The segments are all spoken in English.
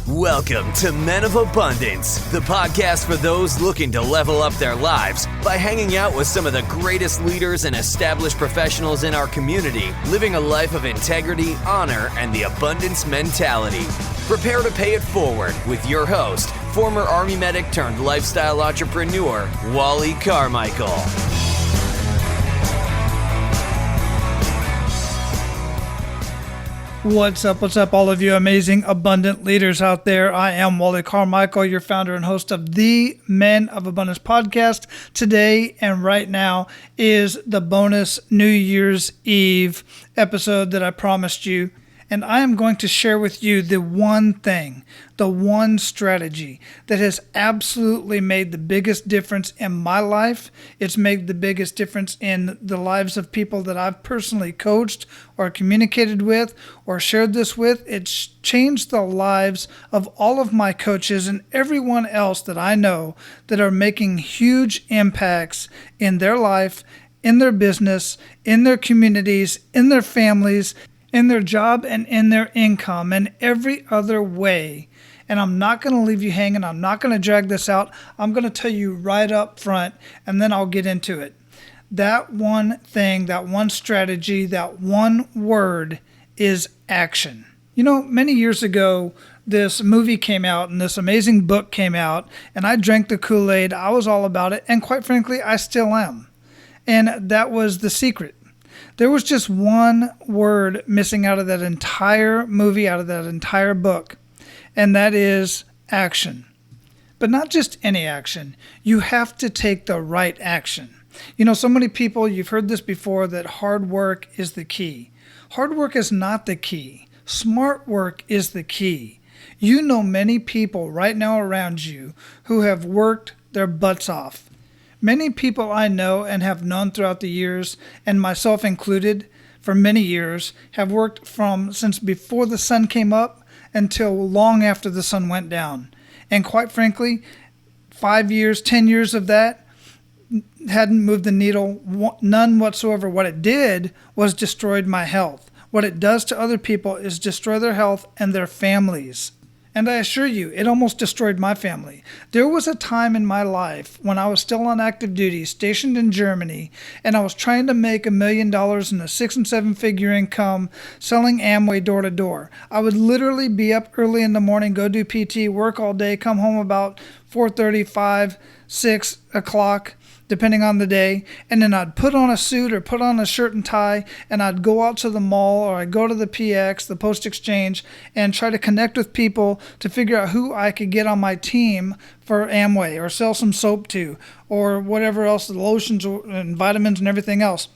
Welcome to Men of Abundance, the podcast for those looking to level up their lives by hanging out with some of the greatest leaders and established professionals in our community, living a life of integrity, honor, and the abundance mentality. Prepare to pay it forward with your host, former Army medic turned lifestyle entrepreneur, Wally Carmichael. What's up, all of you amazing, abundant leaders out there? I am Wally Carmichael, your founder and host of the Men of Abundance podcast. Today and right now is the bonus New Year's Eve episode that I promised you. And I am going to share with you the one thing, the one strategy that has absolutely made the biggest difference in my life. It's made the biggest difference in the lives of people that I've personally coached or communicated with or shared this with. It's changed the lives of all of my coaches and everyone else that I know that are making huge impacts in their life, in their business, in their communities, in their families, in their job, and in their income, and every other way. And I'm not going to leave you hanging. I'm not going to drag this out. I'm going to tell you right up front, and then I'll get into it. That one thing, that one strategy, that one word is action. You know, many years ago, this movie came out and this amazing book came out, and I drank the Kool-Aid. I was all about it, and quite frankly, I still am. And that was The Secret. There was just one word missing out of that entire movie, out of that entire book, and that is action. But not just any action. You have to take the right action. You know, so many people, you've heard this before, that hard work is the key. Hard work is not the key. Smart work is the key. You know many people right now around you who have worked their butts off. Many people I know and have known throughout the years, and myself included, for many years, have worked since before the sun came up until long after the sun went down. And quite frankly, 5 years, 10 years of that hadn't moved the needle, none whatsoever. What it did was destroyed my health. What it does to other people is destroy their health and their families. And I assure you, it almost destroyed my family. There was a time in my life when I was still on active duty, stationed in Germany, and I was trying to make $1 million in a 6 and 7 figure income selling Amway door to door. I would literally be up early in the morning, go do PT, work all day, come home about 4:30, 5, 6 o'clock, depending on the day, and then I'd put on a suit or put on a shirt and tie, and I'd go out to the mall or I'd go to the PX, the Post Exchange, and try to connect with people to figure out who I could get on my team for Amway or sell some soap to or whatever else, the lotions and vitamins and everything else.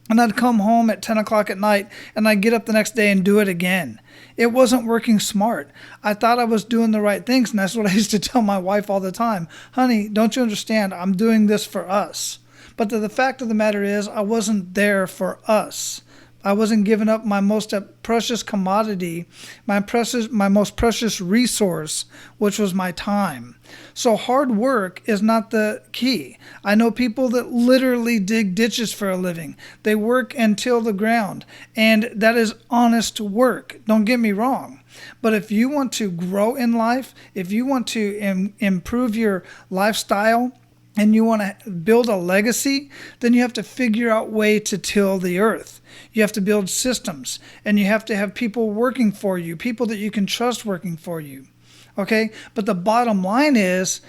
And I'd come home at 10 o'clock at night, and I'd get up the next day and do it again. It wasn't working smart. I thought I was doing the right things, and that's what I used to tell my wife all the time. Honey, don't you understand? I'm doing this for us. But the fact of the matter is, I wasn't there for us. I wasn't giving up my most precious commodity, my most precious resource, which was my time. So hard work is not the key. I know people that literally dig ditches for a living. They work and till the ground, and that is honest work. Don't get me wrong. But if you want to grow in life, if you want to improve your lifestyle, and you want to build a legacy, then you have to figure out a way to till the earth. You have to build systems, and you have to have people working for you, people that you can trust working for you. Okay? But the bottom line is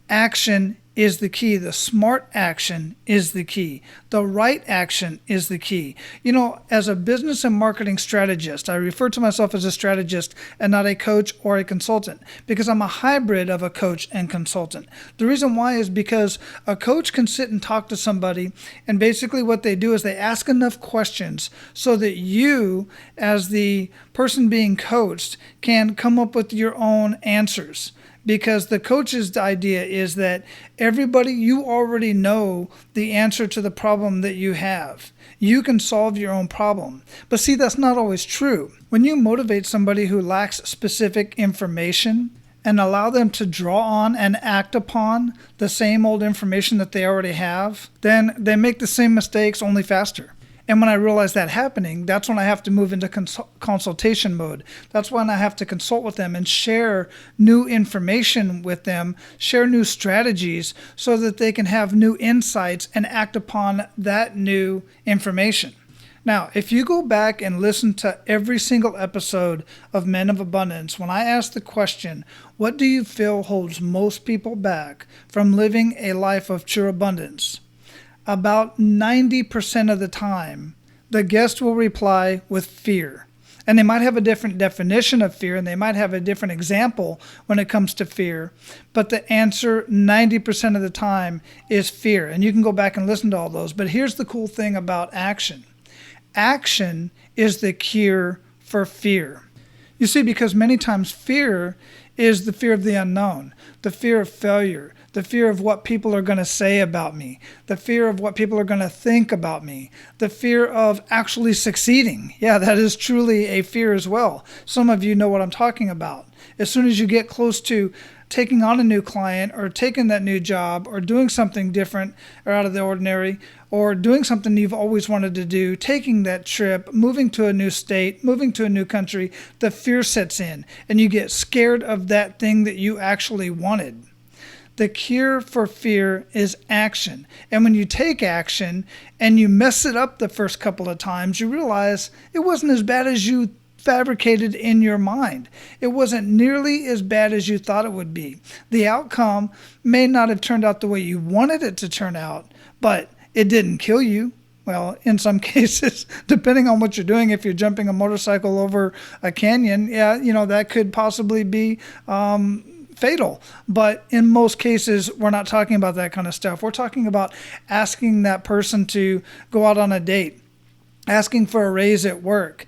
action is the key. The smart action is the key. The right action is the key. You know, as a business and marketing strategist, I refer to myself as a strategist and not a coach or a consultant because I'm a hybrid of a coach and consultant. The reason why is because a coach can sit and talk to somebody, and basically what they do is they ask enough questions so that you, as the person being coached, can come up with your own answers. Because the coach's idea is that you already know the answer to the problem that you have. You can solve your own problem. But see, that's not always true. When you motivate somebody who lacks specific information and allow them to draw on and act upon the same old information that they already have, then they make the same mistakes only faster. And when I realize that happening, that's when I have to move into consultation mode. That's when I have to consult with them and share new information with them, share new strategies so that they can have new insights and act upon that new information. Now, if you go back and listen to every single episode of Men of Abundance, when I ask the question, what do you feel holds most people back from living a life of true abundance? About 90% of the time, the guest will reply with fear. And they might have a different definition of fear, and they might have a different example when it comes to fear. But the answer 90% of the time is fear. And you can go back and listen to all those. But here's the cool thing about action. Action is the cure for fear. You see, because many times fear is the fear of the unknown, the fear of failure, the fear of what people are going to say about me, the fear of what people are going to think about me, the fear of actually succeeding. Yeah, that is truly a fear as well. Some of you know what I'm talking about. As soon as you get close to taking on a new client or taking that new job or doing something different or out of the ordinary or doing something you've always wanted to do, taking that trip, moving to a new state, moving to a new country, the fear sets in and you get scared of that thing that you actually wanted. The cure for fear is action. And when you take action and you mess it up the first couple of times, you realize it wasn't as bad as you fabricated in your mind. It wasn't nearly as bad as you thought it would be. The outcome may not have turned out the way you wanted it to turn out, but it didn't kill you. Well, in some cases, depending on what you're doing, if you're jumping a motorcycle over a canyon, that could possibly be fatal. But in most cases, we're not talking about that kind of stuff. We're talking about asking that person to go out on a date, asking for a raise at work,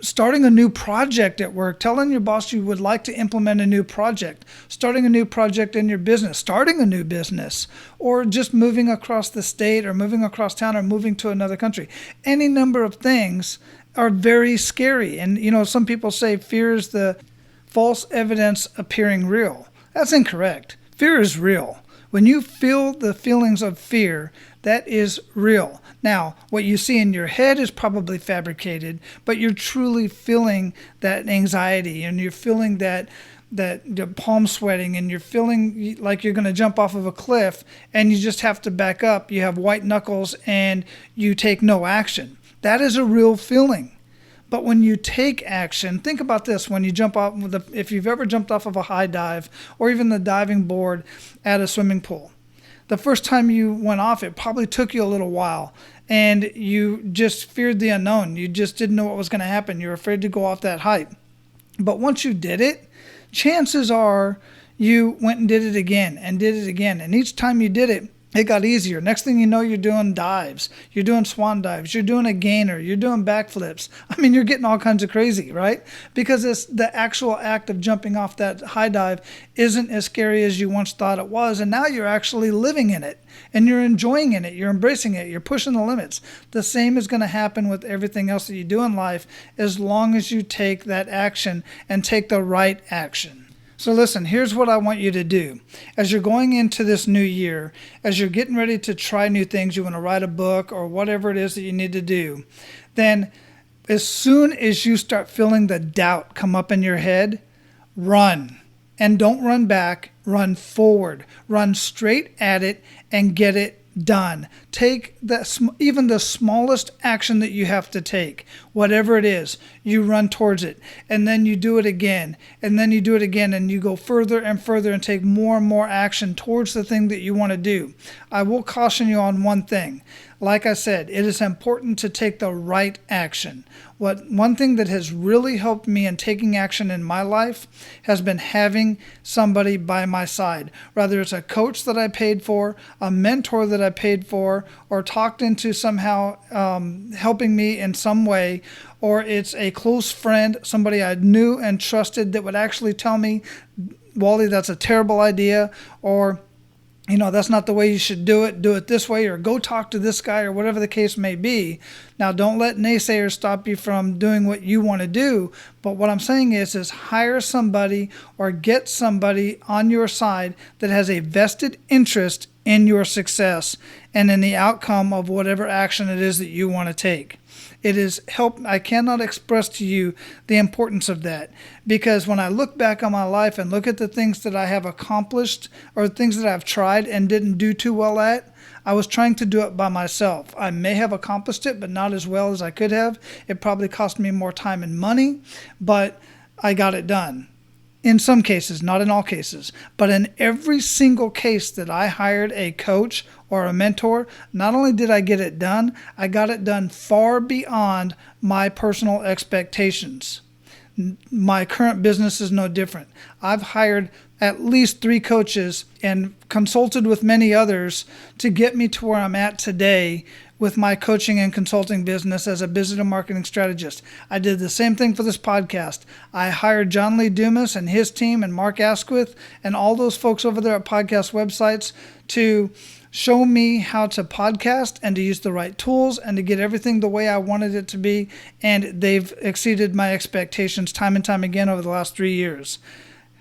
starting a new project at work, telling your boss you would like to implement a new project, starting a new project in your business, starting a new business, or just moving across the state or moving across town or moving to another country. Any number of things are very scary. And, some people say fear is the false evidence appearing real. That's incorrect. Fear is real. When you feel the feelings of fear, that is real. Now, what you see in your head is probably fabricated, but you're truly feeling that anxiety and you're feeling that palm sweating and you're feeling like you're going to jump off of a cliff and you just have to back up. You have white knuckles and you take no action. That is a real feeling. But when you take action, think about this. When you jump off, if you've ever jumped off of a high dive or even the diving board at a swimming pool, the first time you went off, it probably took you a little while and you just feared the unknown. You just didn't know what was going to happen. You're afraid to go off that height. But once you did it, chances are you went and did it again and did it again. And each time you did it, it got easier. Next thing you know, you're doing dives. You're doing swan dives. You're doing a gainer. You're doing backflips. I mean, you're getting all kinds of crazy, right? Because it's the actual act of jumping off that high dive isn't as scary as you once thought it was. And now you're actually living in it and you're enjoying in it. You're embracing it. You're pushing the limits. The same is going to happen with everything else that you do in life as long as you take that action and take the right action. So listen, here's what I want you to do. As you're going into this new year, as you're getting ready to try new things, you want to write a book or whatever it is that you need to do, then as soon as you start feeling the doubt come up in your head, run. And don't run back, run forward. Run straight at it and get it done. Take even the smallest action that you have to take, whatever it is, you run towards it, and then you do it again, and then you do it again, and you go further and further and take more and more action towards the thing that you want to do. I will caution you on one thing. Like I said, it is important to take the right action. One thing that has really helped me in taking action in my life has been having somebody by my side. Whether it's a coach that I paid for, a mentor that I paid for, or talked into somehow helping me in some way, or it's a close friend, somebody I knew and trusted that would actually tell me, Wally, that's a terrible idea, or that's not the way you should do it this way, or go talk to this guy, or whatever the case may be. Now, don't let naysayers stop you from doing what you want to do. But what I'm saying is hire somebody or get somebody on your side that has a vested interest in your success and in the outcome of whatever action it is that you want to take. It is help. I cannot express to you the importance of that, because when I look back on my life and look at the things that I have accomplished or things that I've tried and didn't do too well at, I was trying to do it by myself. I may have accomplished it, but not as well as I could have. It probably cost me more time and money, but I got it done. In some cases, not in all cases, but in every single case that I hired a coach or a mentor, not only did I get it done, I got it done far beyond my personal expectations. My current business is no different. I've hired at least 3 coaches and consulted with many others to get me to where I'm at today with my coaching and consulting business as a business and marketing strategist. I did the same thing for this podcast. I hired John Lee Dumas and his team and Mark Asquith and all those folks over there at podcast websites to show me how to podcast and to use the right tools and to get everything the way I wanted it to be. And they've exceeded my expectations time and time again over the last 3 years.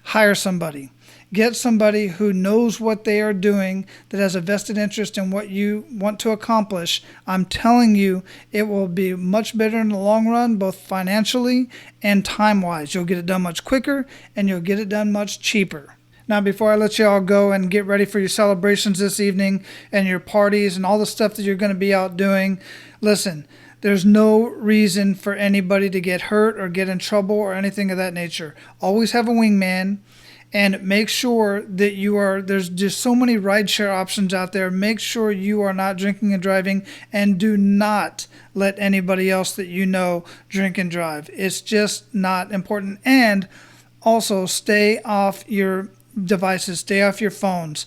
Hire somebody. Get somebody who knows what they are doing, that has a vested interest in what you want to accomplish. I'm telling you, it will be much better in the long run, both financially and time-wise. You'll get it done much quicker, and you'll get it done much cheaper. Now, before I let you all go and get ready for your celebrations this evening and your parties and all the stuff that you're going to be out doing, listen, there's no reason for anybody to get hurt or get in trouble or anything of that nature. Always have a wingman. And make sure that there's just so many rideshare options out there. Make sure you are not drinking and driving, and do not let anybody else that you know drink and drive. It's just not important. And also stay off your devices, stay off your phones.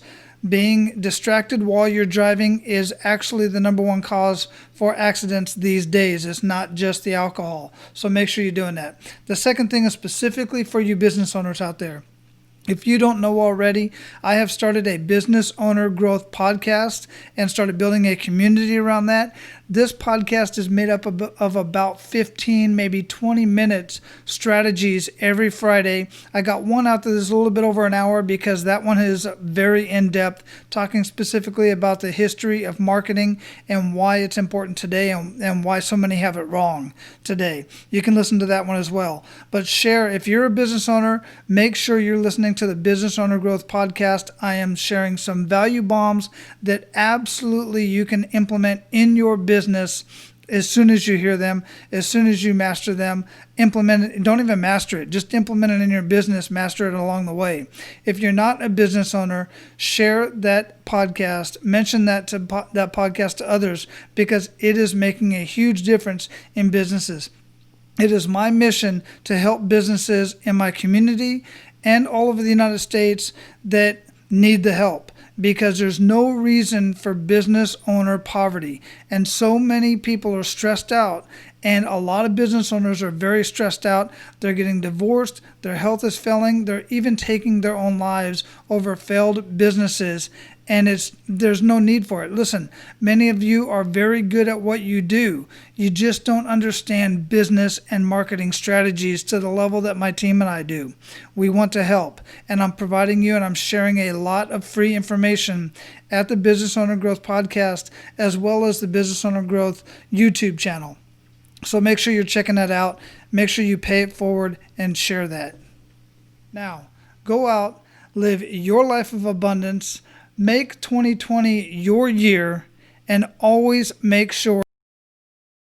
Being distracted while you're driving is actually the number one cause for accidents these days. It's not just the alcohol. So make sure you're doing that. The second thing is specifically for you business owners out there. If you don't know already, I have started a business owner growth podcast and started building a community around that. This podcast is made up of about 15, maybe 20 minutes strategies every Friday. I got one out that is a little bit over an hour because that one is very in-depth, talking specifically about the history of marketing and why it's important today and why so many have it wrong today. You can listen to that one as well. But share, if you're a business owner, make sure you're listening to the Business Owner Growth Podcast. I am sharing some value bombs that absolutely you can implement in your business as soon as you hear them, as soon as you master them. Implement it. Don't even master it. Just implement it in your business. Master it along the way. If you're not a business owner, share that podcast. Mention that podcast to others, because it is making a huge difference in businesses. It is my mission to help businesses in my community and all over the United States that need the help, because there's no reason for business owner poverty. And so many people are stressed out, and a lot of business owners are very stressed out. They're getting divorced, their health is failing, they're even taking their own lives over failed businesses. And there's no need for it. Listen, many of you are very good at what you do. You just don't understand business and marketing strategies to the level that my team and I do. We want to help, and I'm providing you and I'm sharing a lot of free information at the Business Owner Growth Podcast, as well as the Business Owner Growth YouTube channel. So make sure you're checking that out. Make sure you pay it forward and share that. Now, go out, live your life of abundance. Make 2020 your year, and always make sure